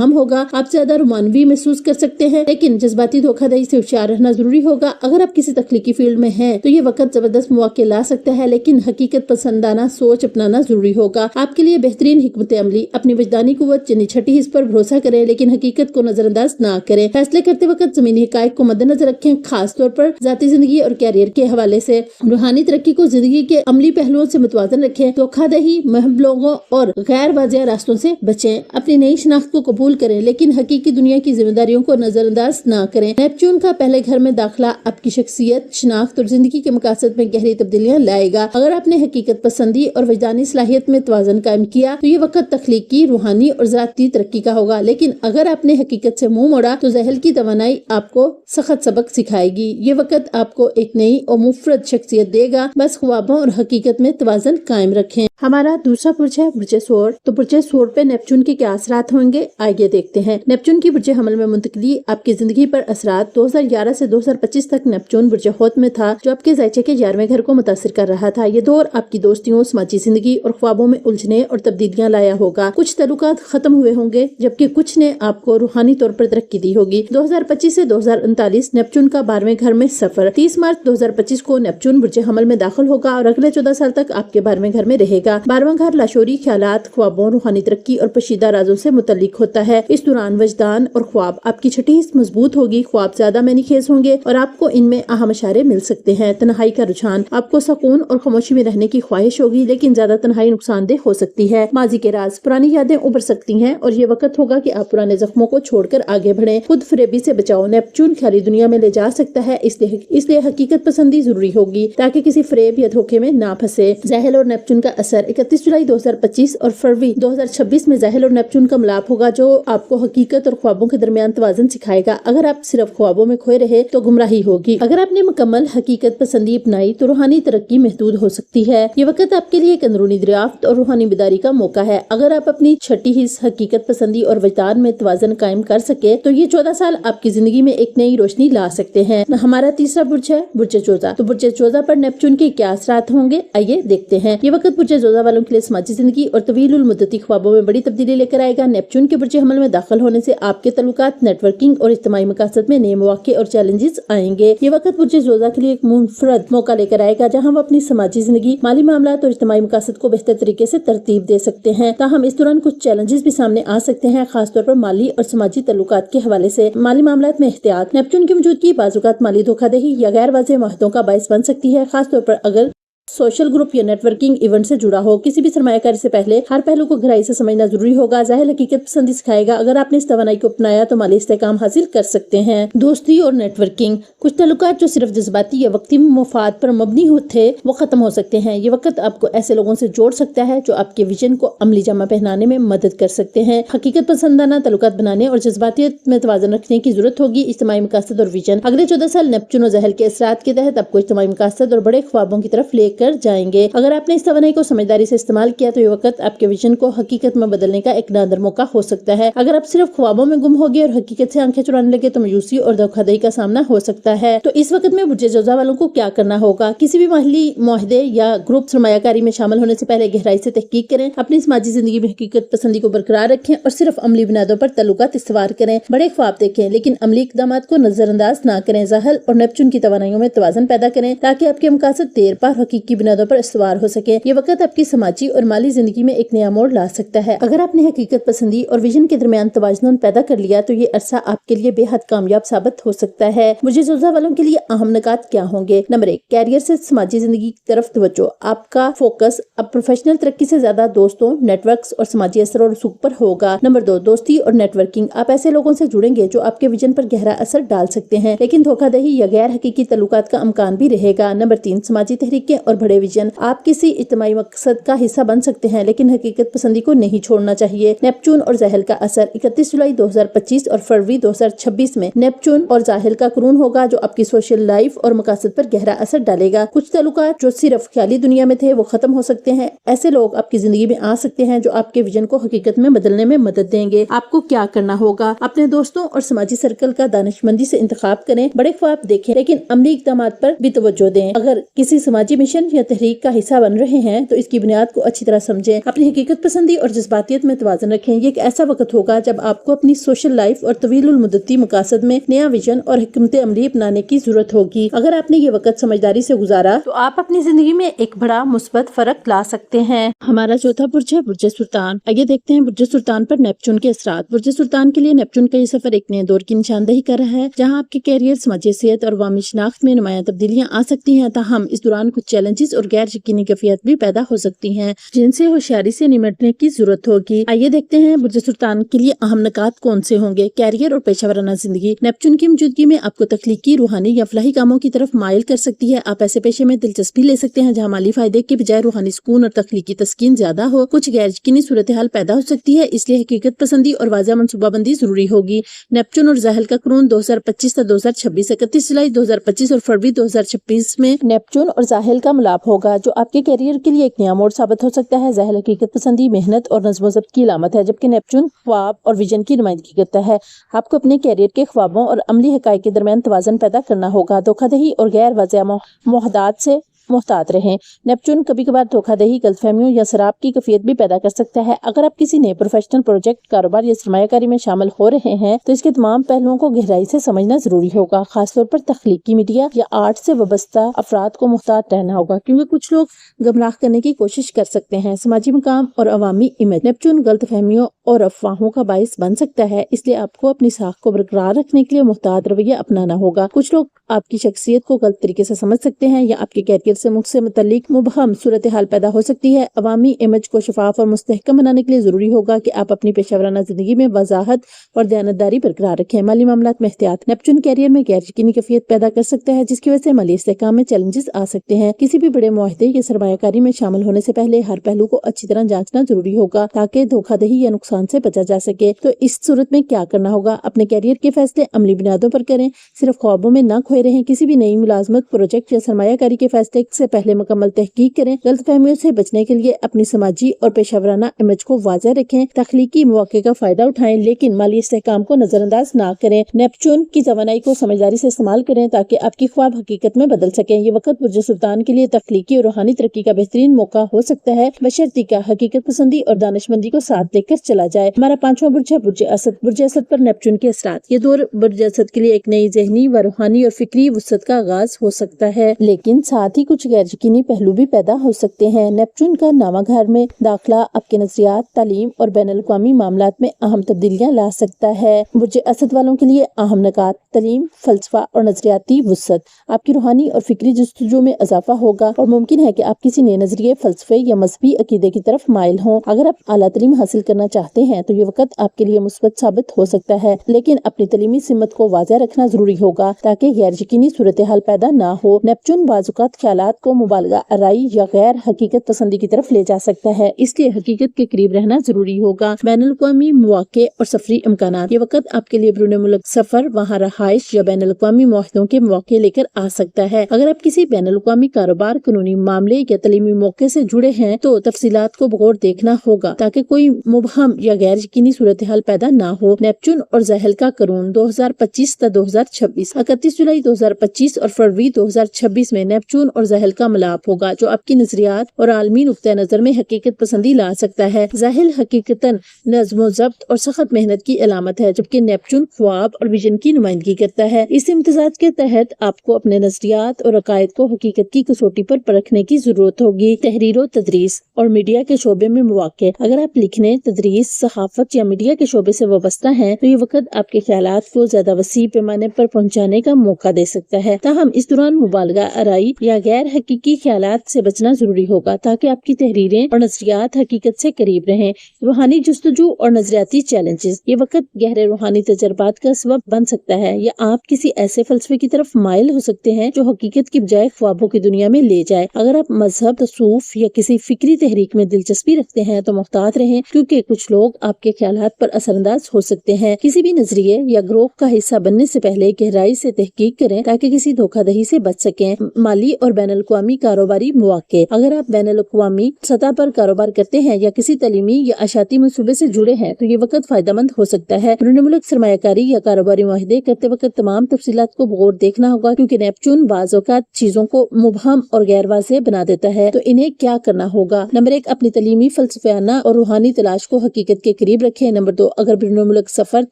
فراہم ہوگا، آپ زیادہ رومانوی محسوس کر سکتے ہیں، لیکن جذباتی دھوکہ دہی سے ہوشیار رہنا ضروری ہوگا۔ اگر آپ کسی تخلیقی فیلڈ میں ہیں تو یہ وقت زبردست مواقع لا سکتا ہے، لیکن حقیقت پسندانہ سوچ اپنانا ضروری ہوگا۔ آپ کے لیے بہترین حکمت عملی اپنی وجدانی قوت یعنی چھٹی حس پر بھروسہ کریں، لیکن حقیقت کو نظر انداز نہ کریں۔ فیصلے کرتے وقت زمینی حقائق کو مد نظر رکھیں، خاص طور پر ذاتی زندگی اور کیریئر کے حوالے سے۔ روحانی ترقی کو زندگی کے عملی پہلوؤں سے متوازن رکھیں، دھوکہ دہی، مہم لوگوں اور غیر واضح راستوں سے بچیں۔ اپنی نئی شناخت کو قبول کریں، لیکن حقیقی دنیا کی ذمہ داریوں کو نظر انداز نہ کریں۔ نیپچون کا پہلے گھر میں داخلہ آپ کی شخصیت، شناخت اور زندگی کے مقاصد میں گہری تبدیلیاں لائے گا۔ اگر آپ نے حقیقت پسندی اور وجدانی صلاحیت میں توازن قائم کیا تو یہ وقت تخلیقی، روحانی اور ذاتی ترقی کا ہوگا، لیکن اگر آپ نے حقیقت سے منہ موڑا تو ذہن کی توانائی آپ کو سخت سبق سکھائے گی۔ یہ وقت آپ کو ایک نئی اور منفرد شخصیت دے گا، بس خوابوں اور حقیقت میں توازن قائم رکھیں۔ ہمارا دوسرا برج ہے برج سور۔ تو برج سور پہ نیپچون کے کیا اثرات ہوں گے، آئیے دیکھتے ہیں۔ نیپچون کی برج حمل میں منتقلی آپ کی زندگی پر اثرات 2011 سے 2025 تک نیپچون برج حوت میں تھا، جو آپ کے ذائچے کے 11ویں گھر کو متاثر کر رہا تھا۔ یہ دور آپ کی دوستیوں، سماجی زندگی اور خوابوں میں الجھنے اور تبدیلیاں لایا ہوگا۔ کچھ تعلقات ختم ہوئے ہوں گے، جبکہ کچھ نے آپ کو روحانی طور پر ترقی دی ہوگی۔ 2025 سے 2039 نیپچون کا 12ویں گھر میں سفر۔ 30 مارچ 2025 کو نیپچون برج حمل میں داخل ہوگا اور اگلے 14 سال تک آپ کے 12ویں گھر میں رہے گا۔ 12واں گھر لاشعوری خیالات، خوابوں، روحانی ترقی اور پوشیدہ رازوں سے متعلق ہوتا ہے۔ اس دوران وجدان اور خواب آپ کی چھٹی حس مضبوط ہوگی، خواب زیادہ معنی خیز ہوں گے اور آپ کو ان میں اہم اشارے مل سکتے ہیں۔ تنہائی کا رجحان، آپ کو سکون اور خاموشی میں رہنے کی خواہش ہوگی، لیکن زیادہ تنہائی نقصان دہ ہو سکتی ہے۔ ماضی کے راز، پرانی یادیں ابھر سکتی ہیں اور یہ وقت ہوگا کہ آپ پرانے زخموں کو چھوڑ کر آگے بڑھیں۔ خود فریبی سے بچاؤ، نیپچون خیالی دنیا میں لے جا سکتا ہے، اس لیے حقیقت پسندی ضروری ہوگی تاکہ کسی فریب یا دھوکے میں نہ پھنسے۔ زحل اور نیپچون کا اثر 31 جولائی 2025 اور فروری 2026 میں زحل اور نیپچون کا ملاپ ہوگا، جو آپ کو حقیقت اور خوابوں کے درمیان توازن سکھائے گا۔ اگر آپ صرف خوابوں میں کھوئے رہے تو گمراہی ہوگی۔ اگر آپ نے مکمل حقیقت پسندی اپنائی تو روحانی ترقی محدود ہو سکتی ہے۔ یہ وقت آپ کے لیے ایک اندرونی دریافت اور روحانی بیداری کا موقع ہے۔ اگر آپ اپنی چھٹی حس، حقیقت پسندی اور وجدان میں توازن قائم کر سکے تو یہ 14 سال آپ کی زندگی میں ایک نئی روشنی لا سکتے ہیں۔ ہمارا تیسرا برج ہے برج جوزا۔ تو برج جوزا پر نیپچون کے کیا اثرات ہوں گے، آئیے دیکھتے ہیں۔ یہ وقت برج جوزا والوں کے لیے سماجی زندگی اور طویل المدتی خوابوں میں بڑی تبدیلی لے کر آئے گا۔ نیپچون کے برج حمل میں داخل ہونے سے آپ کے تعلقات، نیٹ ورکنگ اور اجتماعی مقاصد میں نئے مواقع اور چیلنجز آئیں گے۔ یہ وقت برج جوزا کے لیے ایک منفرد موقع لے کر آئے گا، جہاں وہ اپنی سماجی زندگی، مالی معاملات اور اجتماعی مقاصد کو بہتر طریقے سے ترتیب دے سکتے ہیں۔ تاہم اس دوران کچھ چیلنجز بھی سامنے آ سکتے ہیں، خاص طور پر مالی اور سماجی تعلقات کے حوالے سے۔ مالی معاملات میں احتیاط، نیپچون کی موجودگی بعض اوقات مالی دھوکہ دہی یا غیر واضح معاہدوں کا باعث بن سکتی ہے، خاص طور پر اگر سوشل گروپ یا نیٹ ورکنگ ایونٹ سے جڑا ہو۔ کسی بھی سرمایہ کاری سے پہلے ہر پہلو کو گہرائی سے سمجھنا ضروری ہوگا۔ ظاہر حقیقت پسندی سکھائے گا۔ اگر آپ نے اس توانائی کو اپنایا تو مالی استحکام حاصل کر سکتے ہیں۔ دوستی اور نیٹ ورکنگ، کچھ تعلقات جو صرف جذباتی یا وقتی مفاد پر مبنی تھے وہ ختم ہو سکتے ہیں۔ یہ وقت آپ کو ایسے لوگوں سے جوڑ سکتا ہے جو آپ کے ویژن کو عملی جامہ پہنانے میں مدد کر سکتے ہیں۔ حقیقت پسندانہ تعلقات بنانے اور جذباتیت میں توازن رکھنے کی ضرورت ہوگی۔ اجتماعی مقاصد اور ویژن، اگلے 14 سال نیپچون اور زحل کے اثرات کے تحت آپ کو اجتماعی مقاصد اور بڑے خوابوں کی طرف لے کر جائیں گے۔ اگر آپ نے اس توانائی کو سمجھداری سے استعمال کیا تو یہ وقت آپ کے ویژن کو حقیقت میں بدلنے کا ایک نادر موقع ہو سکتا ہے۔ اگر آپ صرف خوابوں میں گم ہو گئے اور حقیقت سے آنکھیں چرانے لگے تو مایوسی اور دھوکہ دہی کا سامنا ہو سکتا ہے۔ تو اس وقت میں برج جوزا والوں کو کیا کرنا ہوگا؟ کسی بھی محلی معاہدے یا گروپ سرمایہ کاری میں شامل ہونے سے پہلے گہرائی سے تحقیق کریں۔ اپنی سماجی زندگی میں حقیقت پسندی کو برقرار رکھیں اور صرف عملی بنیادوں پر تعلقات استوار کریں۔ بڑے خواب دیکھیں لیکن عملی اقدامات کو نظر انداز نہ کریں۔ زحل اور نیپچون کی توانائیوں میں توازن پیدا کریں تاکہ آپ کے مقاصد دیر پا اور حقیقی بنیادوں پر استوار ہو سکے۔ یہ وقت آپ کی سماجی اور مالی زندگی میں ایک نیا موڑ لا سکتا ہے۔ اگر آپ نے حقیقت پسندی اور ویژن کے درمیان توازن پیدا کر لیا تو یہ عرصہ آپ کے لیے بے حد کامیاب ثابت ہو سکتا ہے۔ برج جوزا والوں کے لیے اہم نکات کیا ہوں گے؟ نمبر 1، کیریئر سے سماجی زندگی کی طرف توجہ۔ آپ کا فوکس اب پروفیشنل ترقی سے زیادہ دوستوں، نیٹ ورکس اور سماجی اثر و رسوخ پر ہوگا۔ نمبر 2، دوستی اور نیٹ ورکنگ۔ آپ ایسے لوگوں سے جڑیں گے جو آپ کے ویژن پر گہرا اثر ڈال سکتے ہیں، لیکن دھوکہ دہی یا غیر حقیقی تعلقات کا امکان بھی رہے گا۔ نمبر 3، سماجی تحریکیں اور بڑے ویژن۔ آپ کسی اجتماعی مقصد کا حصہ بن سکتے ہیں لیکن حقیقت پسندی کو نہیں چھوڑنا چاہیے۔ نیپچون اور زحل کا اثر 31 جولائی 2025 اور فروری 2026 میں نیپچون اور زحل کا قرون ہوگا جو آپ کی سوشل لائف اور مقاصد پر گہرا اثر ڈالے گا۔ کچھ تعلقات جو صرف خیالی دنیا میں تھے وہ ختم ہو سکتے ہیں۔ ایسے لوگ آپ کی زندگی میں آ سکتے ہیں جو آپ کے ویژن کو حقیقت میں بدلنے میں مدد دیں گے۔ آپ کو کیا کرنا ہوگا؟ اپنے دوستوں اور سماجی سرکل کا دانشمندی سے انتخاب کریں، بڑے خواب دیکھیں لیکن عملی اقدامات پر بھی توجہ دیں۔ اگر کسی سماجی مشن مشن یا تحریک کا حصہ بن رہے ہیں تو اس کی بنیاد کو اچھی طرح سمجھیں، اپنی حقیقت پسندی اور جذباتیت میں توازن رکھیں۔ یہ ایک ایسا وقت ہوگا جب آپ کو اپنی سوشل لائف اور طویل المدتی مقاصد میں نیا ویژن اور حکمت عملی اپنانے کی ضرورت ہوگی۔ اگر آپ نے یہ وقت سمجھداری سے گزارا تو آپ اپنی زندگی میں ایک بڑا مثبت فرق لا سکتے ہیں۔ ہمارا چوتھا برج ہے برج سرطان۔ آئیے دیکھتے ہیں برج سرطان پر نیپچون کے اثرات۔ برج سرطان کے لیے نیپچون کا یہ سفر ایک نئے دور کی نشاندہی کر رہا ہے، جہاں آپ کے کیریئر، سماجی صحت اور عوامی شناخت میں نمایاں تبدیلیاں آ سکتی ہیں۔ تاہم اس دوران کچھ چیلنجز اور غیر یقینی کیفیت بھی پیدا ہو سکتی ہیں، جن سے ہوشیاری سے نمٹنے کی ضرورت ہوگی۔ آئیے دیکھتے ہیں برج سرطان کے لیے اہم نکات کون سے ہوں گے۔ کیریئر اور پیشہ ورانہ زندگی۔ نیپچون کی موجودگی میں آپ کو تخلیقی، روحانی یا فلاحی کاموں کی طرف مائل کر سکتی ہے۔ آپ ایسے پیشے میں دلچسپی لے سکتے ہیں جہاں مالی فائدے کے بجائے روحانی سکون اور تخلیقی تسکین زیادہ ہو۔ کچھ غیر یقینی صورتحال پیدا ہو سکتی ہے، اس لیے حقیقت پسندی اور واضح منصوبہ بندی ضروری ہوگی۔ نیپچون اور زحل کا قرون 2025 تا 2026، 31 جولائی 2025 اور فروری 2026 میں نیپچون اور زحل کا ملاپ ہوگا، جو آپ کے کیریئر کے لیے ایک نیا موڑ ثابت ہو سکتا ہے۔ زحل حقیقت پسندی، محنت اور نظم و ضبط کی علامت ہے، جبکہ نیپچون خواب اور ویژن کی نمائندگی کرتا ہے۔ آپ کو اپنے کیریئر کے خوابوں اور عملی حقائق کے درمیان توازن پیدا کرنا ہوگا۔ دھوکہ دہی اور غیر واضح معاہدات سے محتاط رہیں۔ نیپچون کبھی کبھار دھوکہ دہی، غلط فہمیوں یا شراب کی کیفیت بھی پیدا کر سکتا ہے۔ اگر آپ کسی نئے پروفیشنل پروجیکٹ، کاروبار یا سرمایہ کاری میں شامل ہو رہے ہیں تو اس کے تمام پہلوؤں کو گہرائی سے سمجھنا ضروری ہوگا۔ خاص طور پر تخلیقی، میڈیا یا آرٹ سے وابستہ افراد کو محتاط رہنا ہوگا، کیونکہ کچھ لوگ گمراہ کرنے کی کوشش کر سکتے ہیں۔ سماجی مقام اور عوامی امیج۔ نیپچون غلط فہمیوں اور افواہوں کا باعث بن سکتا ہے، اس لیے آپ کو اپنی ساکھ کو برقرار رکھنے کے لیے محتاط رویہ اپنانا ہوگا۔ کچھ لوگ آپ کی شخصیت کو غلط طریقے سے سمجھ سکتے ہیں یا آپ کے کیریئر سے متعلق مبہم صورتحال پیدا ہو سکتی ہے۔ عوامی امیج کو شفاف اور مستحکم بنانے کے لیے ضروری ہوگا کہ آپ اپنی پیشہ ورانہ زندگی میں وضاحت اور دیانتداری برقرار رکھیں۔ مالی معاملات میں احتیاط۔ نیپچون کیریئر میں غیر یقینی کیفیت پیدا کر سکتا ہے، جس کی وجہ سے مالی استحکام میں چیلنجز آ سکتے ہیں۔ کسی بھی بڑے معاہدے یا سرمایہ کاری میں شامل ہونے سے پہلے ہر پہلو کو اچھی طرح جانچنا ضروری ہوگا تاکہ دھوکہ دہی یا نقصان سے بچا جا سکے۔ تو اس صورت میں کیا کرنا ہوگا؟ اپنے کیریئر کے فیصلے عملی بنیادوں پر کریں، صرف خوابوں میں نہ کھوئے رہیں۔ کسی بھی نئی ملازمت، پروجیکٹ یا سرمایہ کاری کے فیصلے سے پہلے مکمل تحقیق کریں۔ غلط فہمیوں سے بچنے کے لیے اپنی سماجی اور پیشہ ورانہ امیج کو واضح رکھیں۔ تخلیقی مواقع کا فائدہ اٹھائیں، لیکن مالی استحکام کو نظر انداز نہ کریں۔ نیپچون کی توانائی کو سمجھداری سے استعمال کریں تاکہ آپ کی خواب حقیقت میں بدل سکیں۔ یہ وقت برج سرطان کے لیے تخلیقی اور روحانی ترقی کا بہترین موقع ہو سکتا ہے، بشرطیکہ حقیقت پسندی اور دانشمندی کو ساتھ لے کر چلا جائے۔ ہمارا پانچواں برج ہے برج اسد۔ برج اسد پر نیپچون کے اثرات۔ یہ دور برج اسد کے لیے ایک نئی ذہنی و روحانی اور فکری وسعت کا آغاز ہو سکتا ہے، لیکن ساتھ ہی کچھ غیر یقینی پہلو بھی پیدا ہو سکتے ہیں۔ نیپچون کا نواں گھر میں داخلہ آپ کے نظریات، تعلیم اور بین الاقوامی معاملات میں اہم تبدیلیاں لا سکتا ہے۔ برج اسد والوں کے لیے اہم نکات: تعلیم، فلسفہ اور نظریاتی وسعت۔ آپ کی روحانی اور فکری جستجو میں اضافہ ہوگا اور ممکن ہے کہ آپ کسی نئے نظریے، فلسفے یا مذہبی عقیدے کی طرف مائل ہوں۔ اگر آپ اعلیٰ تعلیم حاصل کرنا چاہتے ہیں تو یہ وقت آپ کے لیے مثبت ثابت ہو سکتا ہے، لیکن اپنی تعلیمی سمت کو واضح رکھنا ضروری ہوگا تاکہ غیر یقینی صورتحال پیدا نہ ہو۔ نیپچون بعض اوقات خیالات کو مبالغہ آرائی یا غیر حقیقت پسندی کی طرف لے جا سکتا ہے، اس لیے حقیقت کے قریب رہنا ضروری ہوگا۔ بین الاقوامی مواقع اور سفری امکانات۔ یہ وقت آپ کے لیے بیرون ملک سفر، وہاں رہائش یا بین الاقوامی معاہدوں کے مواقع لے کر آ سکتا ہے۔ اگر آپ کسی بین الاقوامی کاروبار، قانونی معاملے یا تعلیمی موقع سے جڑے ہیں تو تفصیلات کو بغور دیکھنا ہوگا تاکہ کوئی مبہم یا غیر یقینی صورتحال پیدا نہ ہو۔ نیپچون اور زحل کا قرون 2025 تا 2026، 31 جولائی 2025 اور فروری 2026 میں نیپچون اور زحل کا ملاپ ہوگا، جو آپ کی نظریات اور عالمی نقطہ نظر میں حقیقت پسندی لا سکتا ہے۔ زحل حقیقتاً نظم و ضبط اور سخت محنت کی علامت ہے، جبکہ نیپچون خواب اور ویژن کی نمائندگی کرتا ہے۔ اس امتزاج کے تحت آپ کو اپنے نظریات اور عقائد کو حقیقت کی کسوٹی پر پرکھنے کی ضرورت ہوگی۔ تحریر و تدریس اور میڈیا کے شعبے میں مواقع۔ اگر آپ لکھنے، تدریس، صحافت یا میڈیا کے شعبے سے وابستہ ہیں تو یہ وقت آپ کے خیالات کو زیادہ وسیع پیمانے پر پہنچانے کا موقع دے سکتا ہے۔ تاہم اس دوران مبالغہ آرائی یا غیر حقیقی خیالات سے بچنا ضروری ہوگا تاکہ آپ کی تحریریں اور نظریات حقیقت سے قریب رہیں۔ روحانی جستجو اور نظریاتی چیلنجز۔ یہ وقت گہرے روحانی تجربات کا سبب بن سکتا ہے، یا آپ کسی ایسے فلسفے کی طرف مائل ہو سکتے ہیں جو حقیقت کی بجائے خوابوں کی دنیا میں لے جائے۔ اگر آپ مذہب، تصوف یا کسی فکری تحریک میں دلچسپی رکھتے ہیں تو محتاط رہیں، کیونکہ کچھ لوگ آپ کے خیالات پر اثر انداز ہو سکتے ہیں۔ کسی بھی نظریے یا گروہ کا حصہ بننے سے پہلے گہرائی سے تحقیق کریں تاکہ کسی دھوکہ دہی سے بچ سکیں۔ مالی اور بین بین الاقوامی کاروباری مواقع۔ اگر آپ بین الاقوامی سطح پر کاروبار کرتے ہیں یا کسی تعلیمی یا اشاعتی منصوبے سے جڑے ہیں تو یہ وقت فائدہ مند ہو سکتا ہے۔ بیرون ملک سرمایہ کاری یا کاروباری معاہدے کرتے وقت تمام تفصیلات کو بغور دیکھنا ہوگا، کیونکہ نیپچون بعض اوقات چیزوں کو مبہم اور غیر واضح بنا دیتا ہے۔ تو انہیں کیا کرنا ہوگا؟ نمبر 1، اپنی تعلیمی، فلسفیانہ اور روحانی تلاش کو حقیقت کے قریب رکھیں۔ نمبر 2، اگر بیرون ملک سفر،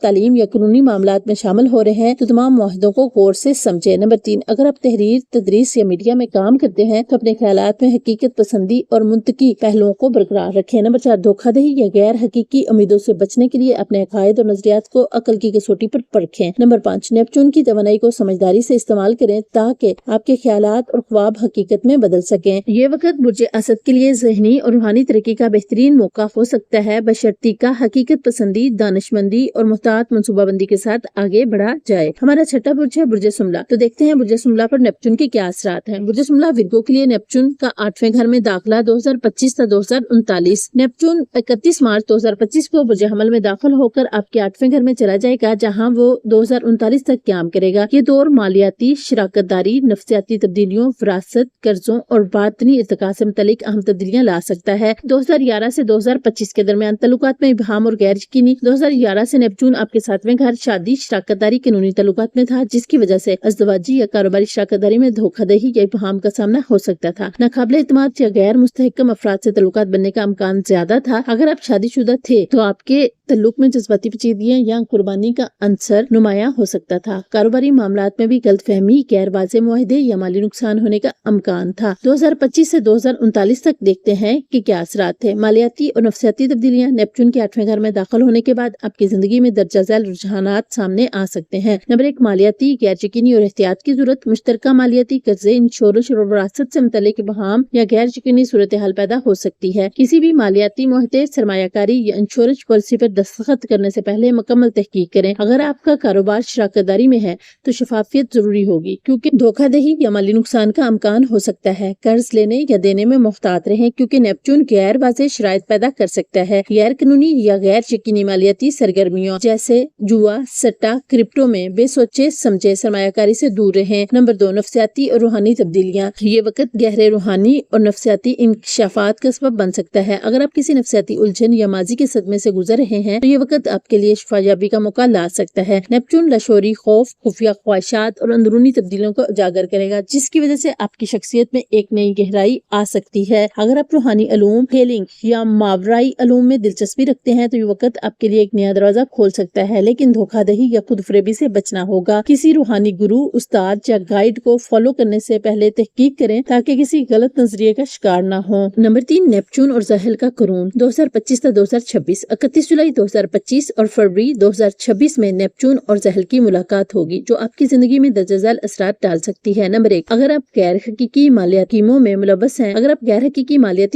تعلیم یا قانونی معاملات میں شامل ہو رہے ہیں تو تمام معاہدوں کو غور سے سمجھیں۔ نمبر 3، اگر آپ تحریر، تدریس یا میڈیا میں کام کرتے ہیں تو اپنے خیالات میں حقیقت پسندی اور منطقی پہلوؤں کو برقرار رکھیں۔ نمبر 4، دھوکہ دہی یا غیر حقیقی امیدوں سے بچنے کے لیے اپنے عقائد اور نظریات کو عقل کی کسوٹی پر پرکھیں۔ نمبر 5، نیپچون کی توانائی کو سمجھداری سے استعمال کریں تاکہ آپ کے خیالات اور خواب حقیقت میں بدل سکیں۔ یہ وقت برج اسد کے لیے ذہنی اور روحانی ترقی کا بہترین موقع ہو سکتا ہے، بشرطیکہ حقیقت پسندی، دانشمندی اور محتاط منصوبہ بندی کے ساتھ آگے بڑھا جائے۔ ہمارا چھٹا برج ہے برج سملہ۔ تو دیکھتے ہیں برج سملہ پر نیپچون کے کیا اثرات ہیں۔ برج سملہ ورگو کے لیے نیپچون کا 8ویں گھر میں داخلہ 2025 تا 2039۔ نیپچون 31 مارچ 2025 کو برج حمل میں داخل ہو کر آپ کے 8ویں گھر میں چلا جائے گا، جہاں وہ 2039 تک قیام کرے گا۔ یہ دور مالیاتی، شراکت داری، نفسیاتی تبدیلیوں، وراثت، قرضوں اور باطنی ارتقاء سے متعلق اہم تبدیلیاں لا سکتا ہے۔ 2011 سے 2025 کے درمیان تعلقات میں ابہام اور غیر یقینی۔ 2011 سے نیپچون آپ کے 7ویں گھر شادی، شراکت داری، قانونی تعلقات میں تھا، جس کی وجہ سے ازدواجی یا کاروباری شراکت داری میں دھوکہ دہی یا ابہام کا سامنا ہو سکتا تھا۔ ناقابل اعتماد یا غیر مستحکم افراد سے تعلقات بننے کا امکان زیادہ تھا۔ اگر آپ شادی شدہ تھے تو آپ کے تعلق میں جذباتی پیچیدگیاں یا قربانی کا عنصر نمایاں ہو سکتا تھا۔ کاروباری معاملات میں بھی غلط فہمی، غیر واضح معاہدے یا مالی نقصان ہونے کا امکان تھا۔ 2025 سے 2039 تک دیکھتے ہیں کہ کیا اثرات تھے۔ مالیاتی اور نفسیاتی تبدیلیاں۔ نیپچون کے 8ویں گھر میں داخل ہونے کے بعد آپ کی زندگی میں درجہ ذیل رجحانات سامنے آ سکتے ہیں۔ نمبر 1، مالیاتی غیر یقینی اور احتیاط کی ضرورت۔ مشترکہ مالیاتی قرضے، انشورنس اور وراثت سے متعلق ابہام یا غیر یقینی صورتحال پیدا ہو سکتی ہے۔ کسی بھی مالیاتی معاہدے، سرمایہ کاری یا انشورنس پالیسی پر دستخط کرنے سے پہلے مکمل تحقیق کریں۔ اگر آپ کا کاروبار شراکت داری میں ہے تو شفافیت ضروری ہوگی، کیونکہ دھوکہ دہی یا مالی نقصان کا امکان ہو سکتا ہے۔ قرض لینے یا دینے میں محتاط رہیں، کیونکہ نیپچون غیر واضح شرائط پیدا کر سکتا ہے۔ غیر قانونی یا غیر یقینی مالیاتی سرگرمیوں جیسے جوا، سٹا، کرپٹو میں بے سوچے سمجھے سرمایہ کاری سے دور رہیں۔ نمبر 2، نفسیاتی اور روحانی تبدیلیاں۔ یہ وقت گہرے روحانی اور نفسیاتی انکشافات کا سبب بن سکتا ہے۔ اگر آپ کسی نفسیاتی الجھن یا ماضی کے صدمے سے گزر رہے ہیں تو یہ وقت آپ کے لیے شفا یابی کا موقع لا سکتا ہے۔ نیپچون لاشعوری خوف، خفیہ خواہشات اور اندرونی تبدیلیوں کو اجاگر کرے گا، جس کی وجہ سے آپ کی شخصیت میں ایک نئی گہرائی آ سکتی ہے۔ اگر آپ روحانی علوم، ہیلنگ یا ماورائی علوم میں دلچسپی رکھتے ہیں تو یہ وقت آپ کے لیے ایک نیا دروازہ کھول سکتا ہے، لیکن دھوکہ دہی یا خود فریبی سے بچنا ہوگا۔ کسی روحانی گرو، استاد یا گائیڈ کو فالو کرنے سے پہلے تحقیق کریں تاکہ کسی غلط نظریے کا شکار نہ ہو۔ نمبر 3، نیپچون اور زحل کا قرون 2025 تا 2026۔ 31 جولائی 2025 اور فروری 2026 میں نیپچون اور زحل کی ملاقات ہوگی، جو آپ کی زندگی میں درجہ ذیل اثرات ڈال سکتی ہے۔ نمبر 1، اگر آپ غیر حقیقی مالیاتی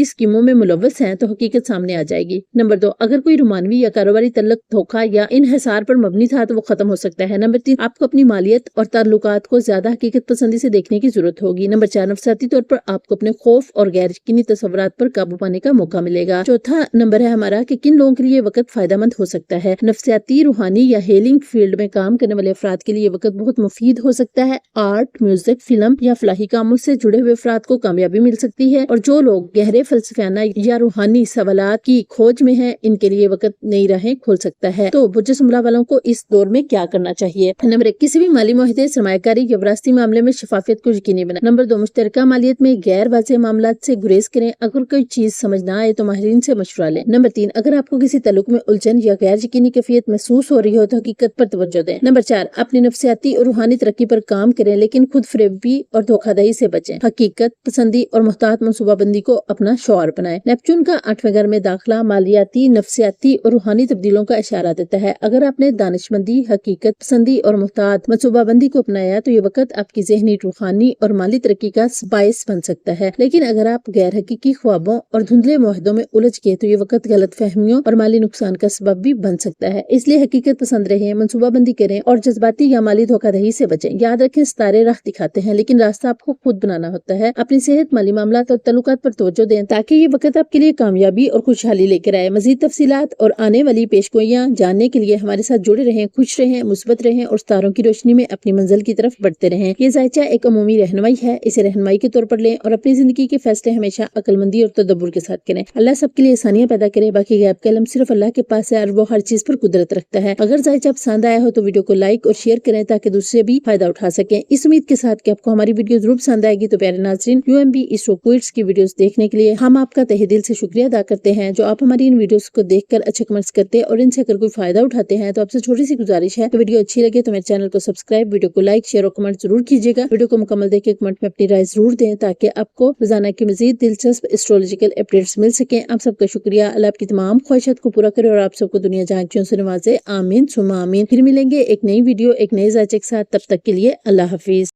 اسکیموں میں ملوث ہیں تو حقیقت سامنے آ جائے گی۔ نمبر 2، اگر کوئی رومانوی یا کاروباری تعلق دھوکہ یا انحصار پر مبنی تھا تو وہ ختم ہو سکتا ہے۔ نمبر 3، آپ کو اپنی مالیت اور تعلقات کو زیادہ حقیقت پسندی سے دیکھنے کی ضرورت ہوگی۔ نمبر 4، نفسیاتی طور پر آپ کو اپنے خوف اور غیر یقینی تصورات پر قابو پانے کا موقع ملے گا۔ چوتھا نمبر ہے ہمارا کہ کن لوگوں کے لیے وقت فائدہ مند ہو سکتا ہے۔ نفسیاتی، روحانی یا ہیلنگ فیلڈ میں کام کرنے والے افراد کے لیے وقت بہت مفید ہو سکتا ہے۔ آرٹ، میوزک، فلم یا فلاحی کاموں سے جڑے ہوئے افراد کو کامیابی مل سکتی ہے، اور جو لوگ گہرے فلسفیانہ یا روحانی سوالات کی کھوج میں ہیں ان کے لیے وقت نئی راہیں کھول سکتا ہے۔ تو برج سملہ والوں کو اس دور میں کیا کرنا چاہیے؟ نمبر 1، کسی بھی مالی معاہدے، سرمایہ کاری یا وراثتی معاملے میں شفافیت کو یقینی بنائیں۔ نمبر 2، مشترکہ مالیت میں غیر واضح معاملات سے گریز کریں۔ اگر کوئی چیز سمجھ نہ آئے تو ماہرین سے مشورہ لیں۔ نمبر 3، اگر آپ کو کسی تعلق میں الجھن یا غیر یقینی کیفیت محسوس ہو رہی ہو تو حقیقت پر توجہ دیں۔ نمبر 4، اپنی نفسیاتی اور روحانی ترقی پر کام کریں، لیکن خود فریبی اور دھوکہ دہی سے بچیں۔ حقیقت پسندی اور محتاط منصوبہ بندی کو اپنا شعار بنائیں۔ نیپچون کا 8ویں گھر میں داخلہ مالیاتی، نفسیاتی اور روحانی تبدیلیوں کا اشارہ دیتا ہے۔ اگر آپ نے دانشمندی، حقیقت پسندی اور محتاط منصوبہ بندی کو اپنایا تو یہ وقت آپ کی ذہنی، روحانی اور مالی ترقی کا باعث بن سکتا ہے، لیکن اگر آپ غیر حقیقی خوابوں اور دھندلے معاہدوں میں الجھ گئے تو یہ وقت غلط فہمیوں اور مالی نقصان کا سبب بھی بن سکتا ہے۔ اس لیے حقیقت پسند رہیں، منصوبہ بندی کریں اور جذباتی یا مالی دھوکہ دہی سے بچیں۔ یاد رکھیں ستارے راہ دکھاتے ہیں لیکن راستہ آپ کو خود بنانا ہوتا ہے۔ اپنی صحت، مالی معاملات اور تعلقات پر توجہ دیں تاکہ یہ وقت آپ کے لیے کامیابی اور خوشحالی لے کر آئے۔ مزید تفصیلات اور آنے والی پیشگوئیاں جاننے کے لیے ہمارے ساتھ جڑے رہیں، خوش رہیں، مثبت رہیں اور ستاروں کی روشنی میں اپنی منزل کی طرف بڑھتے رہیں۔ یہ ذائچہ ایک عمومی رہنمائی ہے، اسے رہنمائی کے طور پر لیں اور اپنی زندگی کے فیصلے ہمیشہ عقل مندی اور تدبر کے ساتھ کریں۔ اللہ سب کے لیے آسانیاں پیدا کرے، باقی غیب کا علم صرف اللہ کے پاس ہے اور وہ ہر چیز پر قدرت رکھتا ہے۔ اگر ذائچہ پسند آیا ہو تو ویڈیو کو لائک اور شیئر کریں تاکہ دوسرے بھی فائدہ اٹھا سکیں۔ اس امید کے ساتھ کہ آپ کو ہماری ویڈیو ضرور پسند آئے گی، تو پیارے ناظرین، UMB ISRO کوئٹس کی ویڈیوز دیکھنے کے لیے ہم آپ کا تہہ دل سے شکریہ ادا کرتے ہیں جو آپ ہماری ان ویڈیوز کو دیکھ کر اچھے کمنٹس کرتے اور ان سے اگر کوئی فائدہ اٹھاتے ہیں۔ تو آپ سے چھوٹی سی گزارش ہے، تو ویڈیو اچھی لگے تو میرے چینل کو سبسکرائب، ویڈیو کو لائک، شیئر اور کمنٹ ضرور کیجیے گا۔ ویڈیو کو مکمل دیکھ کے کمنٹ میں اپنی رائے ضرور دیں تاکہ آپ کو روزانہ کی مزید دلچسپ ایسٹرولوجیکل اپڈیٹس مل سکیں۔ آپ سب کا شکریہ۔ اللہ آپ کی تمام خواہشات کو پورا کرے اور آپ سب کو دنیا جہاں کی سے نوازے۔ آمین ثم آمین۔ پھر ملیں گے ایک نئی ویڈیو، ایک نئے ذائچے کے ساتھ، تب تک کے لیے اللہ حافظ۔